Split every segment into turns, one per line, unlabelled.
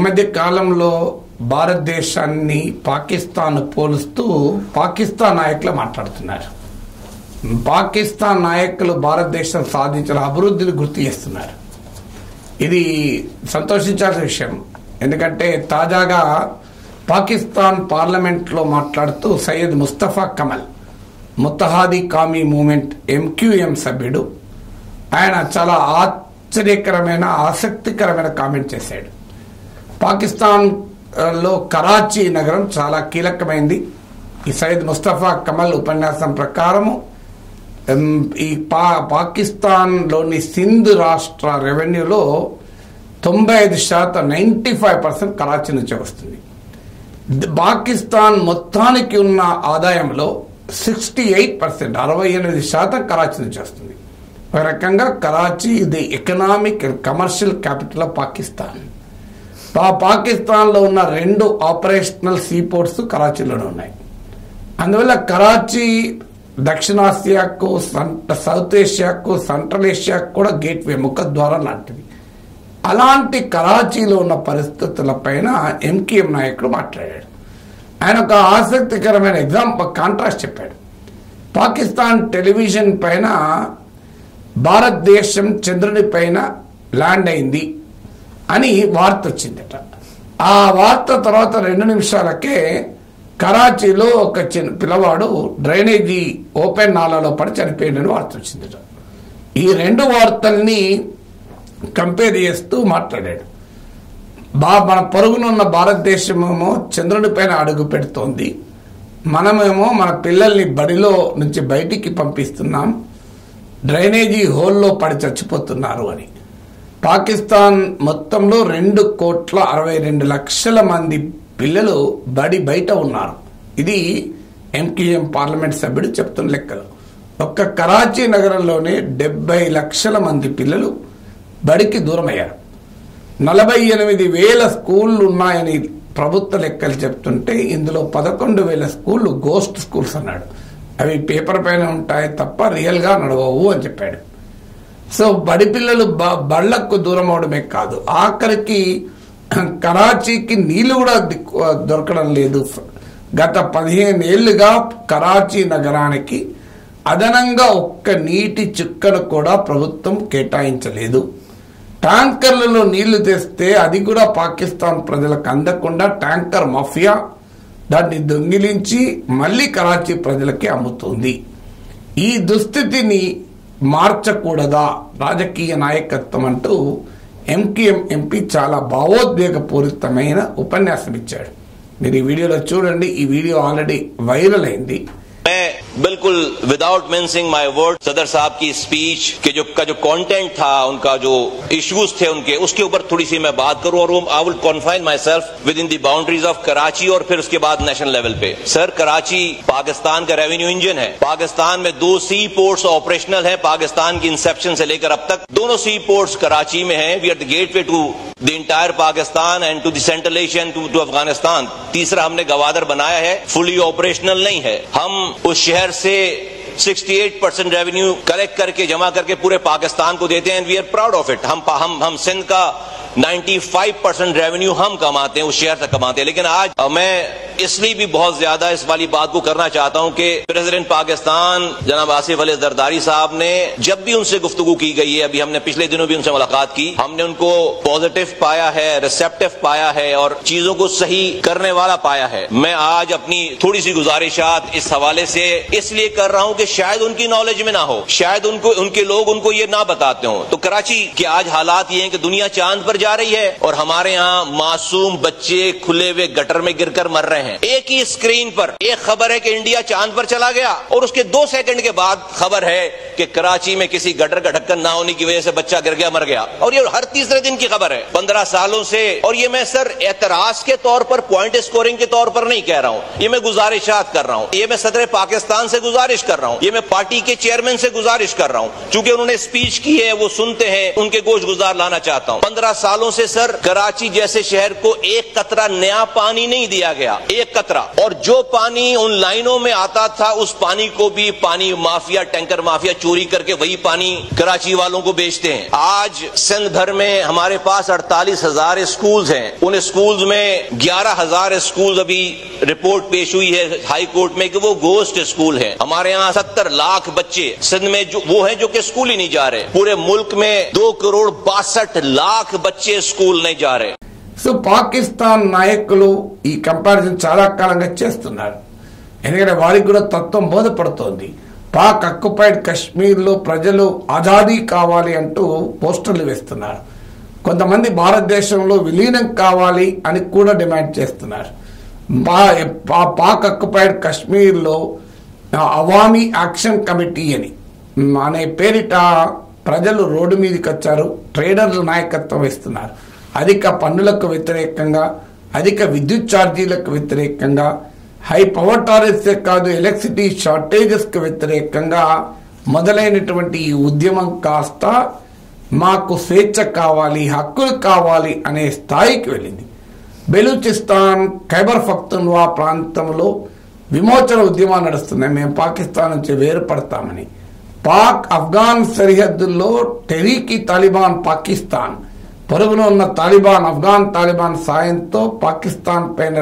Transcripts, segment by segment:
మధ్య కాలంలో భారతదేశాన్ని పాకిస్తాన్ పోలుస్తూ పాకిస్తాన్ నాయకులు మాట్లాడుతున్నారు. పాకిస్తాన్ నాయకులు భారతదేశం సాధించిన అభివృద్ధిని గుర్తు చేస్తున్నారు. ఇది సంతోషించాల్సిన విషయం. ఎందుకంటే తాజాగా పాకిస్తాన్ పార్లమెంట్లో మాట్లాడుతూ సయ్యద్ ముస్తఫా కమల్ ముత్తహాదీ కామీ మూమెంట్ MQM సభ్యుడు ఆయన చాలా ఆశ్చర్యకరమైన ఆసక్తికరమైన కామెంట్ చేశాడు. పాకిస్తాన్ లో కరాచీ నగరం చాలా కీలకమైంది. ఈ సయ్యద్ ముస్తఫా కమల్ ఉపన్యాసం ప్రకారము ఈ పాకిస్తాన్లోని సింధ్ రాష్ట్ర రెవెన్యూలో 95% 95% కరాచీ నుంచి వస్తుంది. పాకిస్తాన్ మొత్తానికి ఉన్న ఆదాయంలో 68% 68% కరాచీ నుంచి వస్తుంది. ఒక రకంగా కరాచీ ఇది economic and commercial capital of Pakistan. పాకిస్తాన్లో ఉన్న 2 ఆపరేషనల్ సీపోర్ట్స్ కరాచీలోనే ఉన్నాయి. అందువల్ల కరాచీ దక్షిణాసియాకు, సౌత్ ఏషియాకు, సెంట్రల్ ఏషియాకు కూడా గేట్వే, ముఖద్వారం లాంటిది. అలాంటి కరాచీలో ఉన్న పరిస్థితులపైన MQM నాయకుడు మాట్లాడాడు. ఆయన ఒక ఆసక్తికరమైన కాంట్రాస్ట్ చెప్పాడు. పాకిస్తాన్ టెలివిజన్ పైన భారతదేశం చంద్రుని పైన ల్యాండ్ అయింది అని వార్త వచ్చిందట. ఆ వార్త తర్వాత 2 నిమిషాలకే కరాచీలో ఒక చిన్న పిల్లవాడు డ్రైనేజీ ఓపెన్ నాలాలో పడి చనిపోయిందని వార్త వచ్చిందట. ఈ 2 వార్తల్ని కంపేర్ చేస్తూ మాట్లాడాడు. మన పొరుగునున్న భారతదేశమేమో చంద్రుని పైన అడుగు పెడుతోంది, మనమేమో మన పిల్లల్ని బడిలో నుంచి బయటికి పంపిస్తున్నాం, డ్రైనేజీ హోల్లో పడి చచ్చిపోతున్నారు అని. పాకిస్తాన్ మొత్తంలో 2,62,00,000 మంది పిల్లలు బడి బయట ఉన్నారు. ఇది MQM పార్లమెంట్ సభ్యుడు చెప్తున్న లెక్కలు. ఒక్క కరాచీ నగరంలోనే 70 లక్షల మంది పిల్లలు బడికి దూరమయ్యారు. 48,000 స్కూళ్ళు ఉన్నాయని ప్రభుత్వ లెక్కలు చెప్తుంటే ఇందులో 11,000 స్కూళ్ళు గోస్ట్ స్కూల్స్ అన్నాడు. అవి పేపర్ పైన ఉంటాయి తప్ప రియల్గా నడవవు అని చెప్పాడు. సో బడి పిల్లలు బళ్లకు దూరం అవడమే కాదు, ఆఖరికి కరాచీకి నీళ్లు కూడా దొరకడం లేదు. గత 15 ఏళ్లుగా కరాచీ నగరానికి అదనంగా ఒక్క నీటి చుక్కను కూడా ప్రభుత్వం కేటాయించలేదు. ట్యాంకర్లలో నీళ్లు తెస్తే అది కూడా పాకిస్తాన్ ప్రజలకు అందకుండా ట్యాంకర్ మాఫియా దాన్ని దొంగిలించి మళ్ళీ కరాచీ ప్రజలకి అమ్ముతుంది. ఈ దుస్థితిని మార్చకూడదా రాజకీయ నాయకత్వం అంటూ MQM ఎంపీ చాలా భావోద్వేగపూరితమైన ఉపన్యాసం ఇచ్చాడు. మీరు ఈ వీడియోలో చూడండి. ఈ వీడియో ఆల్రెడీ వైరల్ అయింది.
बिल्कुल विदाउट मिंसिंग माय वर्ड सदर साहब की स्पीच के जो कंटेंट था, उनका जो इश्यूज थे उनके, उसके ऊपर थोड़ी सी मैं बात करूं और I will confine myself within the boundaries of Karachi और फिर उसके बाद नेशनल लेवल पे. सर, कराची पाकिस्तान का रेवेन्यू इंजन है. पाकिस्तान में 2 सी पोर्ट्स ऑपरेशनल है. पाकिस्तान की इंसेप्शन से लेकर अब तक दोनों सी पोर्ट्स कराची में है. We are the gateway to the entire Pakistan and to the central Asia and to Afghanistan. तीसरा हमने गवादर बनाया है, फुली ऑपरेशनल नहीं है. हम उस शहर से 68% रेवेन्यू कलेक्ट करके जमा करके पूरे पाकिस्तान को देते हैं and we are proud of it. हम सिंध का 95% रेवेन्यू हम कमाते हैं, उस शहर से कमाते हैं. लेकिन आज मैं इसलिए भी बहुत ज्यादा इस वाली बात को करना चाहता हूं कि प्रेसिडेंट पाकिस्तान जनाब आसिफ अली जरदारी साहब ने जब भी उनसे गुफ्तगू की गई है, अभी हमने पिछले दिनों भी उनसे मुलाकात की, हमने उनको पॉजिटिव पाया है, रिसेप्टिव पाया है और चीजों को सही करने वाला पाया है. मैं आज अपनी थोड़ी सी गुजारिशात इस हवाले से इसलिए कर रहा हूं कि शायद उनकी नॉलेज में ना हो, शायद उनके लोग उनको ये ना बताते हो. तो कराची के आज हालात ये हैं कि दुनिया चांद पर जा रही है और हमारे यहाँ मासूम बच्चे खुले हुए गटर में गिरकर मर रहे हैं. एक ही स्क्रीन पर एक खबर है कि इंडिया चांद पर चला गया और उसके 2 सेकंड के बाद खबर है कि कराची में किसी गटर का ढक्कन ना होने की वजह से बच्चा गिर गया, मर गया. और ये हर तीसरे दिन की खबर है 15 सालों से. और ये मैं सर एतराज के तौर पर, पॉइंट स्कोरिंग के तौर पर नहीं कह रहा हूं, ये मैं गुजारिशात कर रहा हूं. ये मैं सदर पाकिस्तान से गुजारिश कर रहा हूं, ये मैं पार्टी के चेयरमैन से गुजारिश कर रहा हूं. चूंकि उन्होंने स्पीच की है, वो सुनते हैं, उनके गोश गुजार लाना चाहता हूं. 15 सालों से सर कराची जैसे शहर को एक कतरा नया पानी नहीं दिया गया, एक कतरा। और जो पानी उन लाइनों में आता था उस पानी को भी पानी माफिया, टैंकर माफिया चोरी करके वही पानी कराची वालों को बेचते हैं। आज सिंध भर में हमारे पास 48,000 स्कूल्स हैं, उन स्कूल्स में 11,000 स्कूल अभी रिपोर्ट पेश हुई है हाई कोर्ट में कि वो गोस्ट स्कूल है। हमारे यहाँ 70 लाख बच्चे सिंध में जो वो हैं जो कि स्कूल ही नहीं जा रहे। पूरे मुल्क में 2,62,00,000 बच्चे स्कूल नहीं जा रहे।
సో పాకిస్తాన్ నాయకులు ఈ కంపారిజన్ చాలా కాలంగా చేస్తున్నారు, ఎందుకంటే వారికి కూడా తత్వం బోధపడుతోంది. పాక్ ఆక్యుపైడ్ కశ్మీర్లో ప్రజలు ఆజాదీ కావాలి అంటూ పోస్టర్లు వేస్తున్నారు. కొంతమంది భారతదేశంలో విలీనం కావాలి అని కూడా డిమాండ్ చేస్తున్నారు. పాక్ ఆక్యుపైడ్ కశ్మీర్లో అవామీ యాక్షన్ కమిటీ అనే పేరిట ప్రజలు రోడ్డు మీదకి వచ్చారు. ట్రేడర్లు నాయకత్వం ఇస్తున్నారు. అధిక పన్నులకు వ్యతిరేకంగా, అధిక విద్యుత్ ఛార్జీలకు వ్యతిరేకంగా, హై పవర్ టారిఫ్సే కాదు ఎలక్ట్రిసిటీ షార్టేజెస్ కు వ్యతిరేకంగా మొదలైనటువంటి ఈ ఉద్యమం కాస్త మాకు స్వేచ్ఛ కావాలి, హక్కులు కావాలి అనే స్థాయికి వెళ్ళింది. బెలూచిస్తాన్, ఖైబర్ పఖ్తూన్ఖ్వా ప్రాంతంలో విమోచన ఉద్యమాలు నడుస్తున్నాయి. మేము పాకిస్తాన్ నుంచి వేరుపడతామని. పాక్ ఆఫ్ఘాన్ సరిహద్దుల్లో టెహ్రీక్ తాలిబాన్ పాకిస్తాన్, పొరుగున ఉన్న తాలిబాన్, ఆఫ్ఘాన్ తాలిబాన్ సాయంతో పాకిస్తాన్ పైన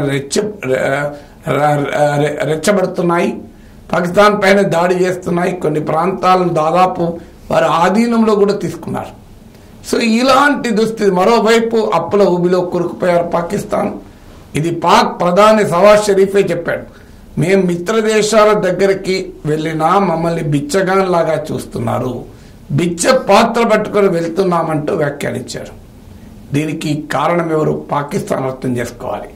రెచ్చబడుతున్నాయి, పాకిస్తాన్ పైన దాడి చేస్తున్నాయి. కొన్ని ప్రాంతాలను దాదాపు వారి ఆధీనంలో కూడా తీసుకున్నారు. సో ఇలాంటి దుస్థితి. మరోవైపు అప్పుల ఊబిలో కూరుకుపోయారు పాకిస్తాన్. ఇది పాక్ ప్రధాని షహబాజ్ షరీఫే చెప్పాడు, మేము మిత్ర దేశాల దగ్గరికి వెళ్ళినా మమ్మల్ని బిచ్చగాన్ లాగా చూస్తున్నారు, బిచ్చ పాత్ర పట్టుకొని వెళ్తున్నామంటూ వ్యాఖ్యానించారు. దీనికి కారణం ఎవరు? పాకిస్తాన్ అర్థం చేసుకోవాలి.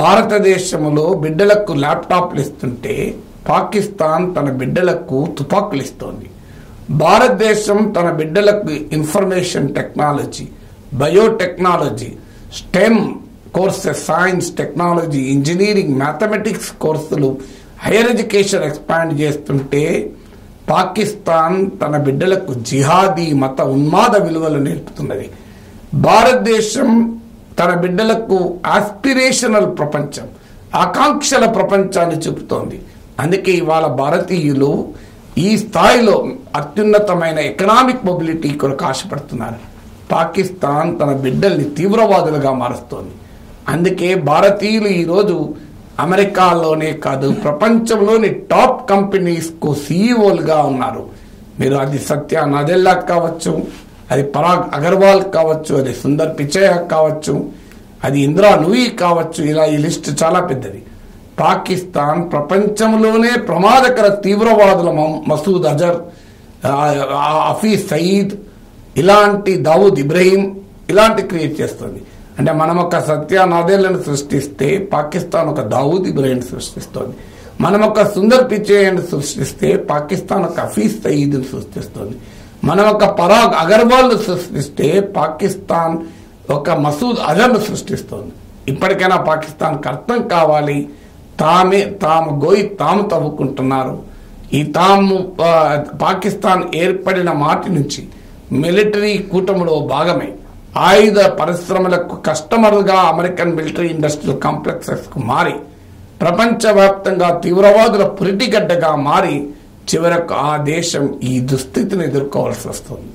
భారతదేశంలో బిడ్డలకు ల్యాప్టాప్లు ఇస్తుంటే పాకిస్తాన్ తన బిడ్డలకు తుపాకులు ఇస్తోంది. భారతదేశం తన బిడ్డలకు information technology, biotechnology, stem courses, science, technology, engineering, mathematics కోర్సులు, హైయర్ ఎడ్యుకేషన్ ఎక్స్పాండ్ చేస్తుంటే పాకిస్తాన్ తన బిడ్డలకు జిహాదీ మత ఉన్మాద విలువలు నేర్పుతున్నది. భారతదేశం తన బిడ్డలకు ఆస్పిరేషనల్ ప్రపంచం, ఆకాంక్షల ప్రపంచాన్ని చూపుతోంది. అందుకే ఇవాళ భారతీయులు ఈ స్థాయిలో అత్యున్నతమైన ఎకనామిక్ మొబిలిటీ కొరకు ఆశపడుతున్నారు. పాకిస్తాన్ తన బిడ్డల్ని తీవ్రవాదులుగా మారుస్తోంది. అందుకే భారతీయులు ఈరోజు అమెరికాలోనే కాదు ప్రపంచంలోని టాప్ కంపెనీస్ కు సీఈఓలుగా ఉన్నారు. మీరు అది సత్య నదెల్లా కావచ్చు, అది పరాగ్ అగర్వాల్ కావచ్చు, అది సుందర్ పిచై కావచ్చు, అది ఇందిరా నూయి కావచ్చు. ఇలా ఈ లిస్ట్ చాలా పెద్దది. పాకిస్తాన్ ప్రపంచంలోనే ప్రమాదకర తీవ్రవాదుల మసూద్ అజర్, హఫీజ్ సయీద్, ఇలాంటి దావూద్ ఇబ్రహీం ఇలాంటి క్రియేట్ చేస్తుంది. అంటే మనం ఒక సత్య నాదేళ్లను సృష్టిస్తే పాకిస్తాన్ ఒక దావూద్ ఇబ్రహీం సృష్టిస్తోంది. మనం ఒక సుందర్ పిచైని సృష్టిస్తే పాకిస్తాన్ ఒక హఫీజ్ సయీద్ని సృష్టిస్తోంది. మనం ఒక పరాగ్ అగర్వాల్ సృష్టిస్తే పాకిస్తాన్ ఒక మసూద్ అజర్ను సృష్టిస్తోంది. ఇప్పటికైనా పాకిస్తాన్కి అర్థం కావాలి, తాము గోయి తాము తవ్వుకుంటున్నారు. ఈ పాకిస్తాన్ ఏర్పడిన మాటి నుంచి మిలిటరీ కూటమిలో భాగమై ఆయుధ పరిశ్రమలకు కస్టమర్గా అమెరికన్ మిలిటరీ ఇండస్ట్రియల్ కాంప్లెక్సెస్ కు మారి ప్రపంచవ్యాప్తంగా తీవ్రవాదుల పురిటిగడ్డగా మారి చివరకు ఆ దేశం ఈ దుస్థితిని ఎదుర్కోవాల్సి వస్తుంది.